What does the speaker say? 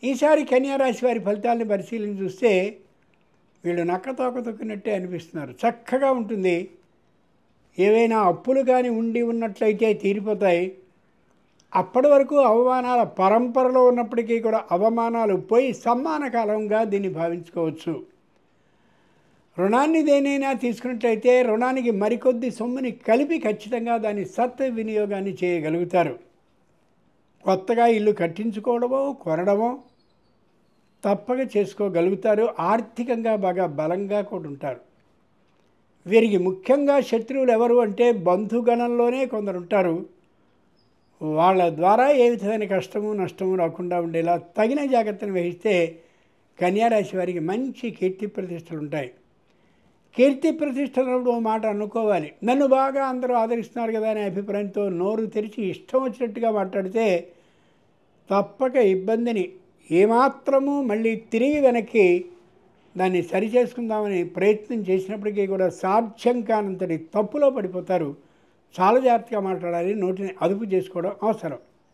ఈసారి కన్యా రాశి వారి ఫలితాలను పరిశీలించి చూస్తే వీళ్ళు నక్కతోక తొక్కినట్టే అనిపిస్తున్నారు. చక్కగా ఉంటుంది. ఏవైనా అప్పులు కానీ ఉండి ఉన్నట్లయితే తీరిపోతాయి. అప్పటి వరకు అవమానాల పరంపరలో ఉన్నప్పటికీ కూడా అవమానాలు పోయి సమ్మాన కాలంగా దీన్ని భావించుకోవచ్చు. రుణాన్ని దేనైనా తీసుకున్నట్లయితే రుణానికి మరికొద్ది సొమ్ముని కలిపి ఖచ్చితంగా దాని వినియోగాన్ని చేయగలుగుతారు. కొత్తగా ఇల్లు కట్టించుకోవడమో కొనడమో తప్పక చేసుకోగలుగుతారు. ఆర్థికంగా బాగా బలంగా కూడా ఉంటారు. వీరికి ముఖ్యంగా శత్రువులు ఎవరు అంటే బంధుగణంలోనే కొందరు ఉంటారు. వాళ్ళ ద్వారా ఏ విధమైన కష్టము నష్టము రాకుండా ఉండేలా తగిన జాగ్రత్తను వహిస్తే కన్యారాశి వారికి మంచి కీర్తి ప్రతిష్టలు ఉంటాయి. కీర్తి ప్రతిష్టలు మాట అనుకోవాలి. నన్ను బాగా అందరూ ఆదరిస్తున్నారు కదా అనే అభిప్రాయంతో నోరు తెరిచి ఇష్టం వచ్చినట్టుగా మాట్లాడితే తప్పక ఇబ్బందిని ఏమాత్రము మళ్ళీ తిరిగి వెనక్కి దాన్ని సరిచేసుకుందామని ప్రయత్నం చేసినప్పటికీ కూడా సాధ్యం కానంతటి తప్పులో పడిపోతారు. చాలా జాగ్రత్తగా మాట్లాడాలి. నోటిని అదుపు చేసుకోవడం అవసరం.